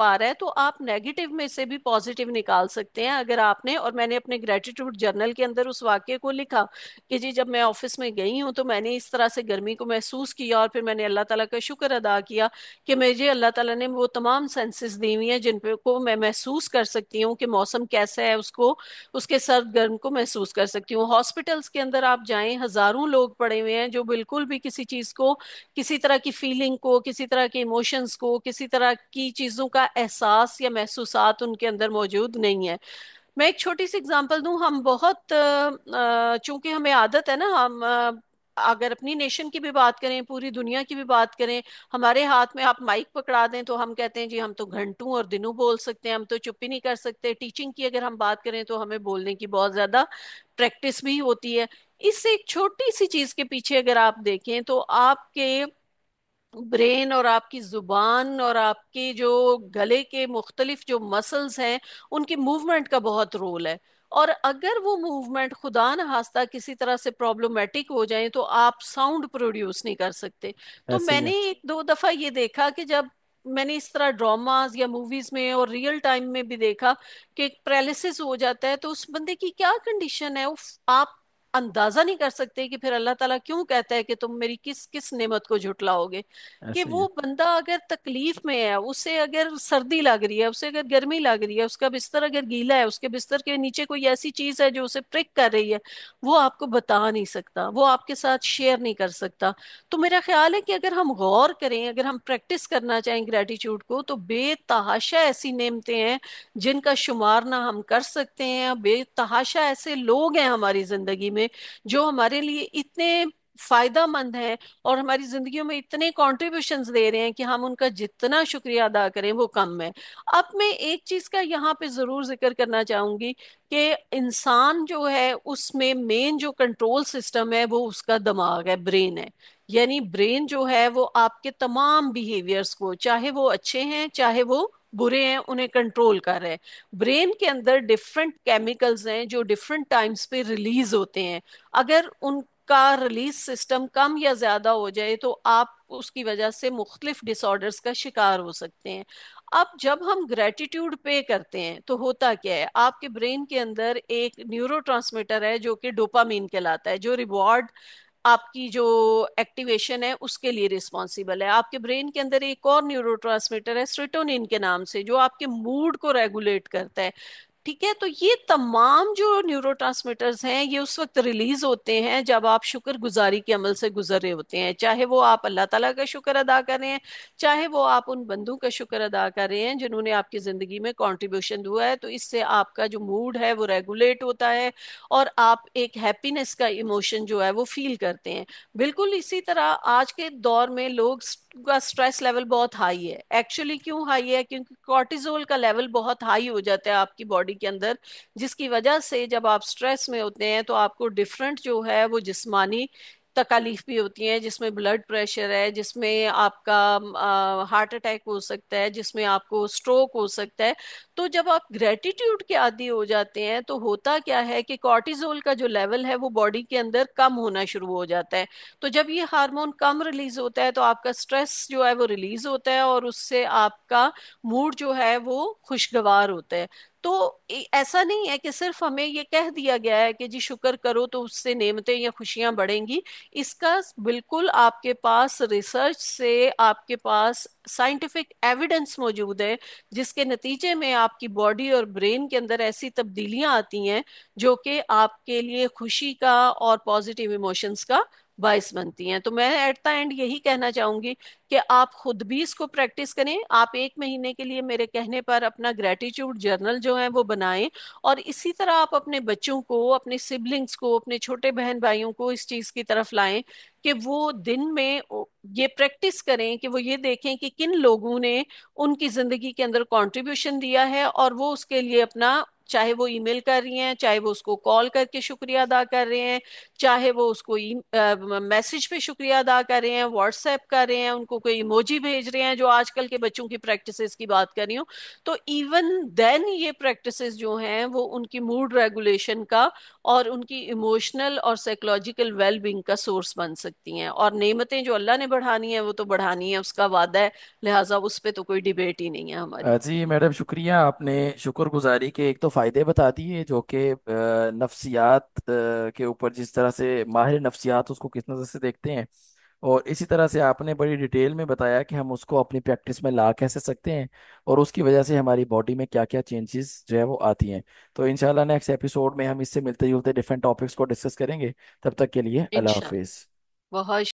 پا رہا ہے تو آپ نیگیٹو میں سے بھی پازیٹیو نکال سکتے ہیں اگر آپ نے. اور میں نے اپنے گریٹیٹیوڈ جرنل کے اندر اس واقعے کو لکھا کہ جی جب میں آفس میں گئی ہوں تو میں نے اس طرح سے گرمی کو محسوس کیا اور پھر میں نے اللہ تعالیٰ کا شکر ادا کیا کہ مجھے اللہ تعالیٰ نے وہ تمام سینسز دی ہوئی ہیں جن پہ کو میں محسوس کر سکتی ہوں کہ موسم کیسا ہے، اس کو اس کے سرد گرم کو محسوس کر سکتی ہوں. ہاسپٹلس کے اندر آپ جائیں، ہزاروں لوگ پڑے ہوئے ہیں جو بالکل بھی کسی چیز کو، کسی طرح کی فیلنگ کو، کسی طرح کے ایموشنز کو، کسی طرح کی چیزوں کا احساس یا محسوسات ان کے اندر موجود نہیں ہے. میں ایک چھوٹی سی اگزامپل دوں. ہم بہت چونکہ ہمیں عادت ہے نا، ہم اگر اپنی نیشن کی بھی بات کریں، پوری دنیا کی بھی بات کریں، ہمارے ہاتھ میں آپ مائک پکڑا دیں تو ہم کہتے ہیں جی ہم تو گھنٹوں اور دنوں بول سکتے ہیں، ہم تو چپ ہی نہیں کر سکتے. ٹیچنگ کی اگر ہم بات کریں تو ہمیں بولنے کی بہت زیادہ پریکٹس بھی ہوتی ہے. اس سے ایک چھوٹی سی چیز کے پیچھے اگر آپ دیکھیں تو آپ کے برین اور آپ کی زبان اور آپ کے جو گلے کے مختلف جو مسلز ہیں ان کی موومنٹ کا بہت رول ہے. اور اگر وہ موومنٹ خدا نخواستہ کسی طرح سے پرابلمٹک ہو جائیں تو آپ ساؤنڈ پروڈیوس نہیں کر سکتے. تو ایسے میں ہی ہے. نے ایک دو دفعہ یہ دیکھا کہ جب میں نے اس طرح ڈراماز یا موویز میں اور ریئل ٹائم میں بھی دیکھا کہ پیرالسس ہو جاتا ہے تو اس بندے کی کیا کنڈیشن ہے، آپ اندازہ نہیں کر سکتے کہ پھر اللہ تعالیٰ کیوں کہتا ہے کہ تم میری کس کس نعمت کو جھٹلاؤ گے. کہ ایسے ہی ہے. وہ بندہ اگر تکلیف میں ہے، اسے اگر سردی لگ رہی ہے، اسے اگر گرمی لگ رہی ہے، اس کا بستر اگر گیلا ہے، اس کے بستر کے نیچے کوئی ایسی چیز ہے جو اسے پرک کر رہی ہے، وہ آپ کو بتا نہیں سکتا، وہ آپ کے ساتھ شیئر نہیں کر سکتا. تو میرا خیال ہے کہ اگر ہم غور کریں، اگر ہم پریکٹس کرنا چاہیں گریٹیچیوڈ کو، تو بے تحاشا ایسی نعمتیں ہیں جن کا شمار نہ ہم کر سکتے ہیں. بے تحاشا ایسے لوگ ہیں ہماری زندگی میں جو ہمارے لیے اتنے فائدہ مند ہیں اور ہماری زندگیوں میں اتنے کنٹریبیوشنز دے رہے ہیں کہ ہم ان کا جتنا شکریہ ادا کریں وہ کم ہے. اب میں ایک چیز کا یہاں پہ ضرور ذکر کرنا چاہوں گی کہ انسان جو ہے اس میں مین جو کنٹرول سسٹم ہے وہ اس کا دماغ ہے، برین ہے. یعنی برین جو ہے وہ آپ کے تمام بیہیویئرز کو، چاہے وہ اچھے ہیں چاہے وہ برے ہیں، انہیں کنٹرول کر رہے ہیں. برین کے اندر ڈفرنٹ کیمیکلز ہیں جو ڈفرنٹ ٹائمز پہ ریلیز ہوتے ہیں. اگر ان کا ریلیز سسٹم کم یا زیادہ ہو جائے تو آپ اس کی وجہ سے مختلف ڈس آرڈرز کا شکار ہو سکتے ہیں. اب جب ہم گریٹیٹیوڈ پے کرتے ہیں تو ہوتا کیا ہے، آپ کے برین کے اندر ایک نیورو ٹرانسمیٹر ہے جو کہ ڈوپامین کہلاتا ہے، جو ریوارڈ آپ کی جو ایکٹیویشن ہے اس کے لیے رسپانسیبل ہے. آپ کے برین کے اندر ایک اور نیورو ٹرانسمیٹر ہے سیروٹونین کے نام سے، جو آپ کے موڈ کو ریگولیٹ کرتا ہے. ٹھیک ہے، تو یہ تمام جو نیورو ٹرانسمیٹرز ہیں یہ اس وقت ریلیز ہوتے ہیں جب آپ شکر گزاری کے عمل سے گزر رہے ہوتے ہیں، چاہے وہ آپ اللہ تعالیٰ کا شکر ادا کر رہے ہیں، چاہے وہ آپ ان بندوں کا شکر ادا کر رہے ہیں جنہوں نے آپ کی زندگی میں کنٹریبیوشن دیا ہے. تو اس سے آپ کا جو موڈ ہے وہ ریگولیٹ ہوتا ہے اور آپ ایک ہیپینس کا ایموشن جو ہے وہ فیل کرتے ہیں. بالکل اسی طرح آج کے دور میں لوگ کا سٹریس لیول بہت ہائی ہے. ایکچولی کیوں ہائی ہے؟ کیونکہ کورٹیزول کا لیول بہت ہائی ہو جاتا ہے آپ کی باڈی کے اندر، جس کی وجہ سے جب آپ سٹریس میں ہوتے ہیں تو آپ کو ڈفرنٹ جو ہے وہ جسمانی تکالیف بھی ہوتی ہیں، جس میں بلڈ پریشر ہے، جس میں آپ کا ہارٹ اٹیک ہو سکتا ہے، جس میں آپ کو سٹروک ہو سکتا ہے. تو جب آپ گریٹیٹیوڈ کے عادی ہو جاتے ہیں تو ہوتا کیا ہے کہ کورٹیزول کا جو لیول ہے وہ باڈی کے اندر کم ہونا شروع ہو جاتا ہے. تو جب یہ ہارمون کم ریلیز ہوتا ہے تو آپ کا سٹریس جو ہے وہ ریلیز ہوتا ہے اور اس سے آپ کا موڈ جو ہے وہ خوشگوار ہوتا ہے. تو ایسا نہیں ہے کہ صرف ہمیں یہ کہہ دیا گیا ہے کہ جی شکر کرو تو اس سے نعمتیں یا خوشیاں بڑھیں گی. اس کا بالکل آپ کے پاس ریسرچ سے، آپ کے پاس سائنٹیفک ایویڈنس موجود ہے جس کے نتیجے میں آپ کی باڈی اور برین کے اندر ایسی تبدیلیاں آتی ہیں جو کہ آپ کے لیے خوشی کا اور پازیٹیو ایموشنز کا باعث بنتی ہیں. تو میں ایٹ دا اینڈ یہی کہنا چاہوں گی کہ آپ خود بھی اس کو پریکٹس کریں. آپ 1 مہینے کے لیے میرے کہنے پر اپنا گریٹیٹیوڈ جرنل جو ہے وہ بنائیں اور اسی طرح آپ اپنے بچوں کو، اپنے سبلنگز کو، اپنے چھوٹے بہن بھائیوں کو اس چیز کی طرف لائیں کہ وہ دن میں یہ پریکٹس کریں، کہ وہ یہ دیکھیں کہ کن لوگوں نے ان کی زندگی کے اندر کنٹریبیوشن دیا ہے اور وہ اس کے لیے اپنا چاہے وہ ای میل کر رہی ہیں، چاہے وہ اس کو کال کر کے شکریہ ادا کر رہے ہیں، چاہے وہ اس کو میسج پہ شکریہ ادا کر رہے ہیں، واٹس ایپ کر رہے ہیں، ان کو کوئی ایموجی بھیج رہے ہیں، جو آج کل کے بچوں کی پریکٹسز کی بات کر رہی ہوں، تو ایون دین یہ پریکٹسز جو ہیں وہ ان کی موڈ ریگولیشن کا اور ان کی ایموشنل اور سائیکولوجیکل ویل بینگ کا سورس بن سکتی ہیں، اور نعمتیں جو اللہ نے بڑھانی ہیں وہ تو بڑھانی ہیں، اس کا وعدہ ہے، لہٰذا اس پہ تو کوئی ڈیبیٹ ہی نہیں ہے ہماری۔ جی میڈم شکریہ، آپ نے شکر گزاری کے ایک تو فائدے بتا دیے جو کہ نفسیات کے اوپر، جس طرح سے ماہر نفسیات اس کو کس نظر سے دیکھتے ہیں، اور اسی طرح سے آپ نے بڑی ڈیٹیل میں بتایا کہ ہم اس کو اپنی پریکٹس میں لا کیسے سکتے ہیں، اور اس کی وجہ سے ہماری باڈی میں کیا کیا چینجز جو ہے وہ آتی ہیں۔ تو انشاءاللہ نیکسٹ ایپیسوڈ میں ہم اس سے ملتے جلتے ڈفرینٹ ٹاپکس کو ڈسکس کریں گے۔ تب تک کے لیے اللہ انشاءاللہ، حافظ۔ بہت